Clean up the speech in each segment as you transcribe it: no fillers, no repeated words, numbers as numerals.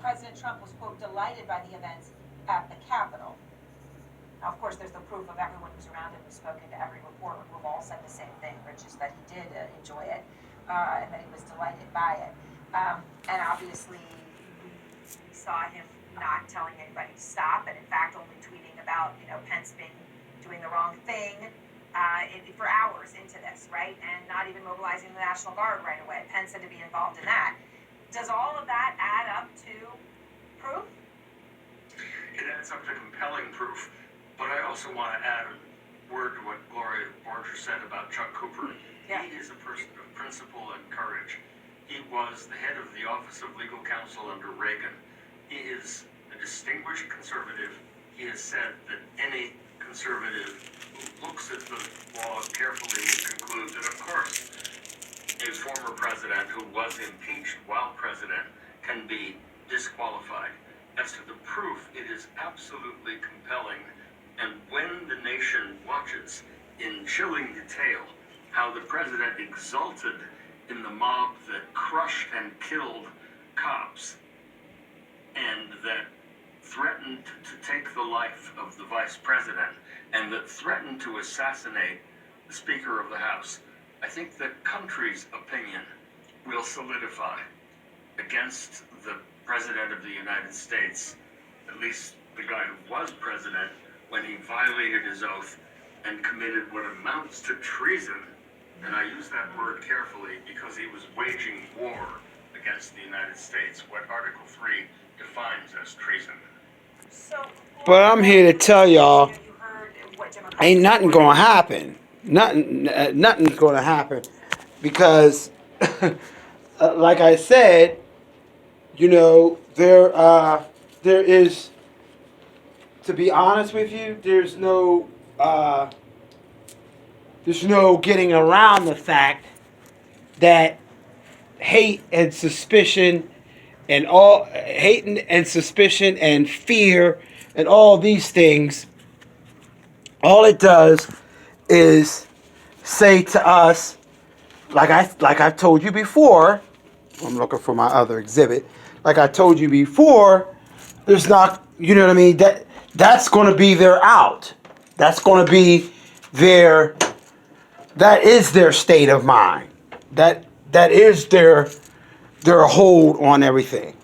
President Trump was, quote, delighted by the events at the Capitol. Now, of course, there's the proof of everyone who's around him, who's spoken to every reporter, who have all said the same thing, which is that he did enjoy it, and that he was delighted by it. And obviously, we saw him not telling anybody to stop, and in fact, only tweeting about, Pence being doing the wrong thing for hours into this, right? And not even mobilizing the National Guard right away. Pence had to be involved in that. Does all of that add up to proof? It adds up to compelling proof. But I also want to add a word to what Gloria Borger said about Chuck Cooper. Yeah. He is a person of principle and courage. He was the head of the Office of Legal Counsel under Reagan. He is a distinguished conservative. He has said that any conservative who looks at the law carefully will conclude that, of course, a former president who was impeached while president can be disqualified. As to the proof, it is absolutely compelling. And when the nation watches in chilling detail how the president exulted in the mob that crushed and killed cops and that threatened to take the life of the vice president and that threatened to assassinate the Speaker of the House, I think the country's opinion will solidify against the President of the United States, at least the guy who was president, when he violated his oath and committed what amounts to treason. And I use that word carefully because he was waging war against the United States, what Article 3 defines as treason. But I'm here to tell y'all, ain't nothing gonna happen. Nothing's gonna happen because, like I said, there is. To be honest with you, there's no getting around the fact that hate and suspicion and fear and all these things, all it does is say to us, like I've told you before, I'm looking for my other exhibit, like I told you before, there's not, you know what I mean, that's going to be their out. That's going to be that is their state of mind. That is their hold on everything.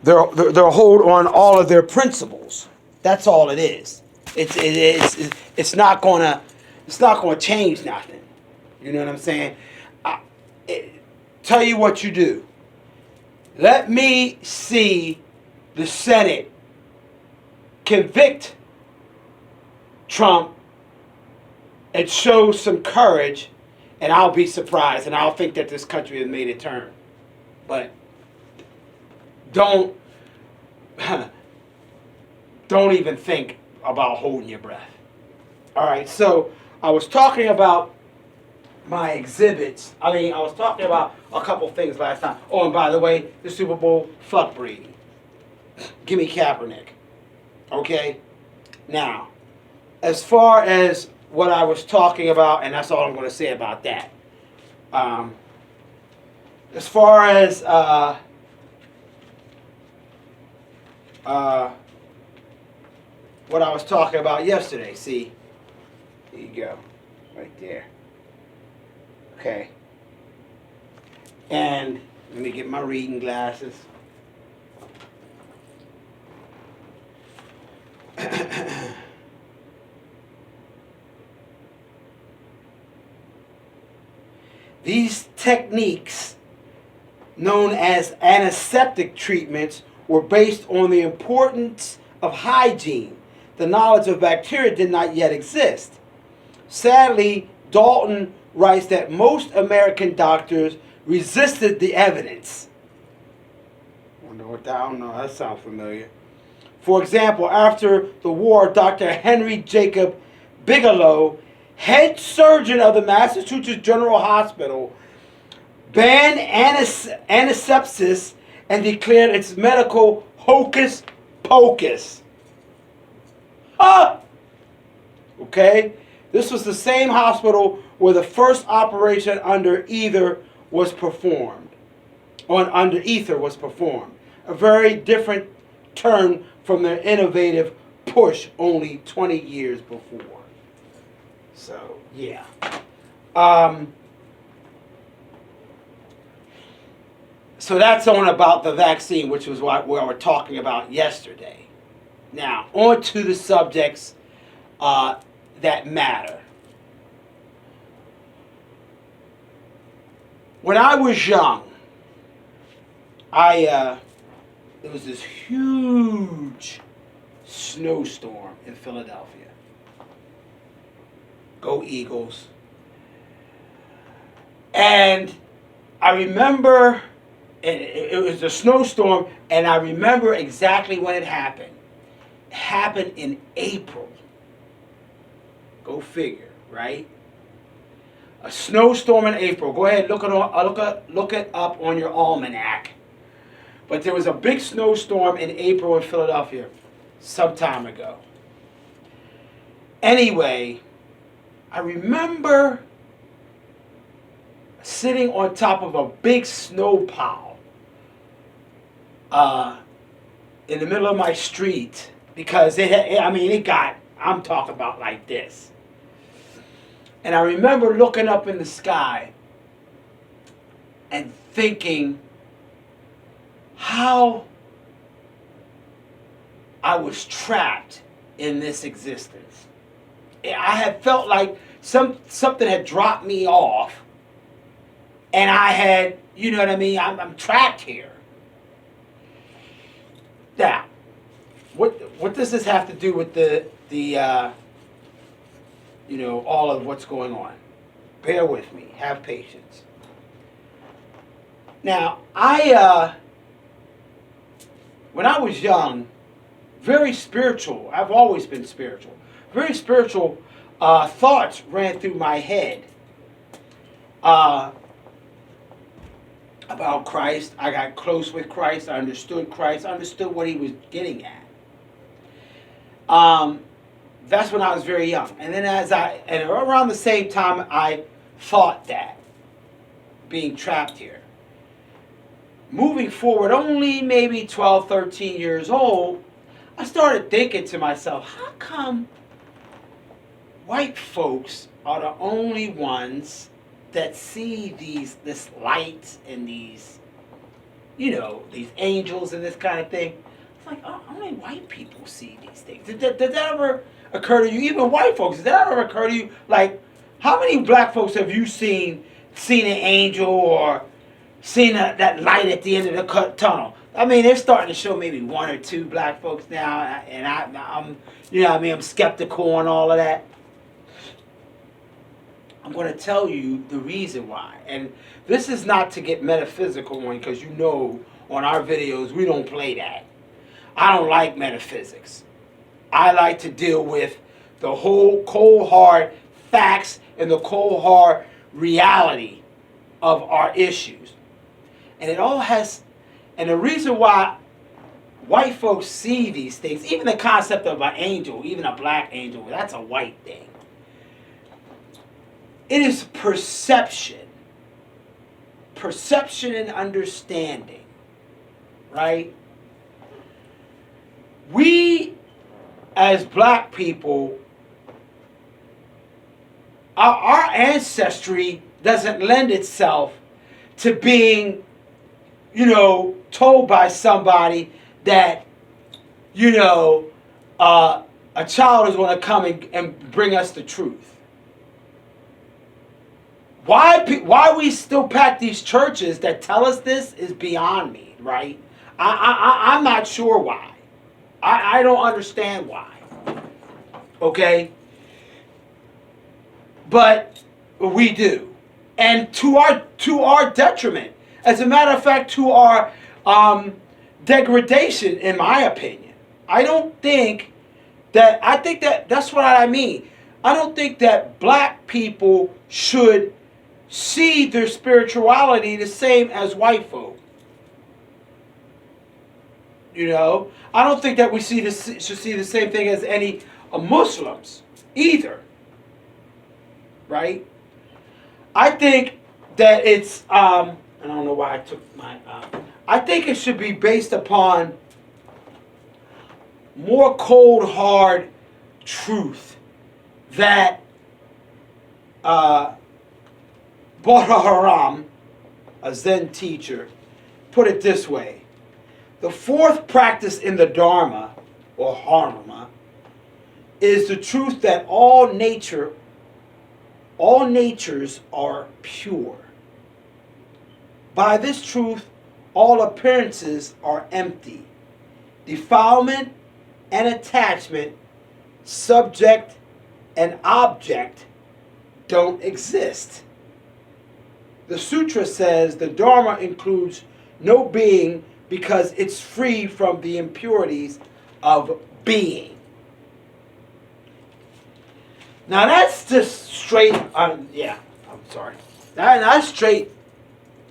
Their hold on all of their principles. That's all it is. It's not going to change nothing. You know what I'm saying? Tell you what you do. Let me see the Senate convict Trump and show some courage, and I'll be surprised, and I'll think that this country has made a turn. But don't even think about holding your breath. All right, so I was talking about my exhibits. I was talking about a couple things last time. Oh, and by the way, the Super Bowl, fuck Brady. Give me Kaepernick. Okay? Now, as far as what I was talking about, and that's all I'm going to say about that. As far as what I was talking about yesterday, see? There you go. Right there. Okay. And let me get my reading glasses. These techniques, known as antiseptic treatments, were based on the importance of hygiene. The knowledge of bacteria did not yet exist. Sadly, Dalton writes that most American doctors resisted the evidence. I don't know, that sounds familiar. For example, after the war, Dr. Henry Jacob Bigelow, head surgeon of the Massachusetts General Hospital, banned antisepsis and declared its medical hocus pocus. Okay? This was the same hospital where the first operation under ether was performed. a very different turn from their innovative push only 20 years before. So, yeah. So that's on about the vaccine, which was what we were talking about yesterday. Now, on to the subjects that matter. When I was young, there was this huge snowstorm in Philadelphia. Go Eagles. And I remember, it was a snowstorm, and I remember exactly when it happened. It happened in April. Go figure, right? A snowstorm in April. Go ahead, look it up on your almanac. But there was a big snowstorm in April in Philadelphia some time ago. Anyway, I remember sitting on top of a big snow pile in the middle of my street because it got, I'm talking about like this. And I remember looking up in the sky and thinking how I was trapped in this existence. I had felt like something had dropped me off, and I had, you know what I mean, I'm trapped here. Now, what does this have to do with the all of what's going on? Bear with me. Have patience. Now, when I was young, very spiritual. I've always been spiritual. Very spiritual thoughts ran through my head about Christ. I got close with Christ. I understood Christ. I understood what he was getting at. That's when I was very young. And then and around the same time I thought that, being trapped here. Moving forward, only maybe 12, 13 years old, I started thinking to myself, how come white folks are the only ones that see this light and these angels and this kind of thing? It's like, only white people see these things. Did that ever occur to you? Even white folks, did that ever occur to you? Like, how many black folks have you seen an angel or seen that light at the end of the tunnel? I mean, they're starting to show maybe one or two black folks now, and I'm I'm skeptical on all of that. I'm going to tell you the reason why. And this is not to get metaphysical on, because on our videos we don't play that. I don't like metaphysics. I like to deal with the whole cold hard facts and the cold hard reality of our issues. And the reason why white folks see these things, even the concept of an angel, even a black angel, that's a white thing. It is perception. Perception and understanding. Right? We, as black people, our ancestry doesn't lend itself to being, told by somebody that, a child is going to come and bring us the truth. Why we still pack these churches that tell us this is beyond me, right? I'm not sure why. I don't understand why. Okay? But we do. And to our detriment. As a matter of fact, to our degradation, in my opinion. I think that's what I mean. I don't think that black people should see their spirituality the same as white folk. I don't think that we should see the same thing as any Muslims either. Right? I think that it's I don't know why I took my I think it should be based upon more cold, hard truth that Bodha Haram, a Zen teacher, put it this way. The fourth practice in the Dharma, or Harma, is the truth that all natures are pure. By this truth, all appearances are empty. Defilement and attachment, subject and object, don't exist. The sutra says the Dharma includes no being because it's free from the impurities of being. Now that's just straight, that's straight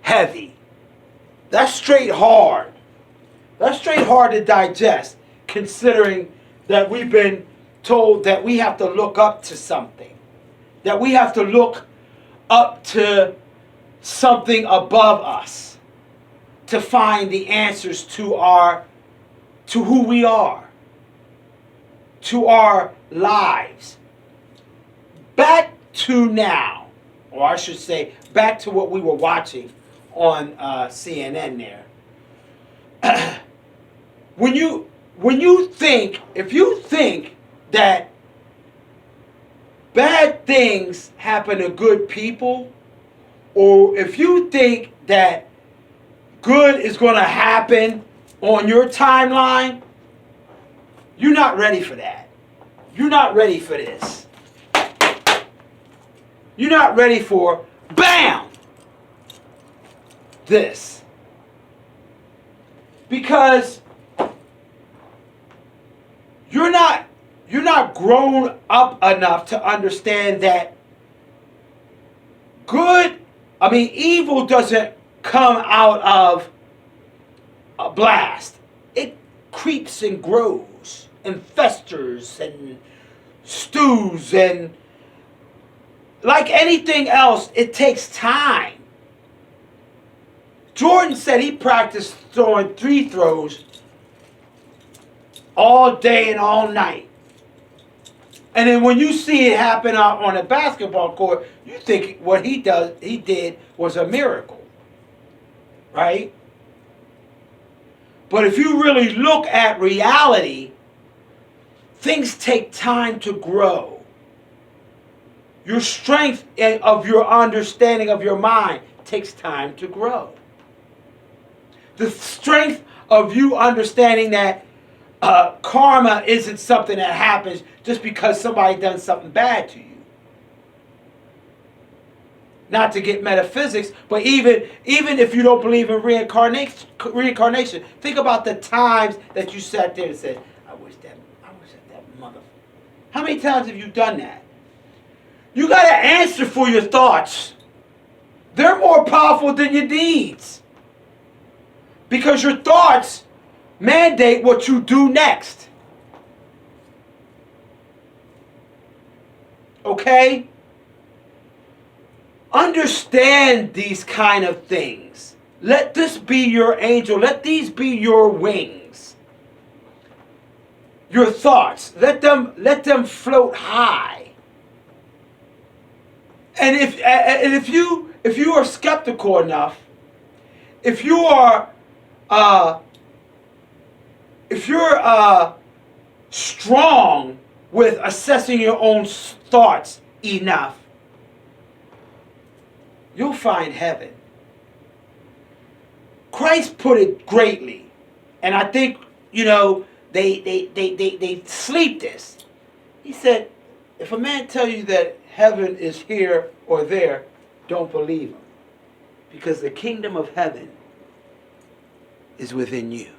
heavy. That's straight hard. That's straight hard to digest, considering that we've been told that we have to look up to something. That we have to look up to something above us to find the answers to who we are, to our lives. Back to now, or I should say, back to what we were watching on CNN there. When you think, if you think that bad things happen to good people, or if you think that good is going to happen on your timeline, you're not ready for that. You're not ready for this. You're not ready for, BAM! This. Because you're not grown up enough to understand that evil doesn't come out of a blast. It creeps and grows and festers and stews, and like anything else, it takes time. Jordan said he practiced throwing 3 throws all day and all night. And then when you see it happen out on a basketball court, you think what he did was a miracle. Right? But if you really look at reality, things take time to grow. Your strength of your understanding of your mind takes time to grow. The strength of you understanding that karma isn't something that happens just because somebody done something bad to you. Not to get metaphysics, but even if you don't believe in reincarnation, think about the times that you sat there and said, I wish that mother. How many times have you done that? You got to answer for your thoughts. They're more powerful than your deeds. Because your thoughts mandate what you do next. Okay? Understand these kind of things. Let this be your angel. Let these be your wings. Your thoughts. Let them float high. And if you are skeptical enough, if you're strong with assessing your own thoughts enough, you'll find heaven. Christ put it greatly, and I think they sleep this. He said, if a man tells you that heaven is here or there, don't believe him, because the kingdom of heaven is within you.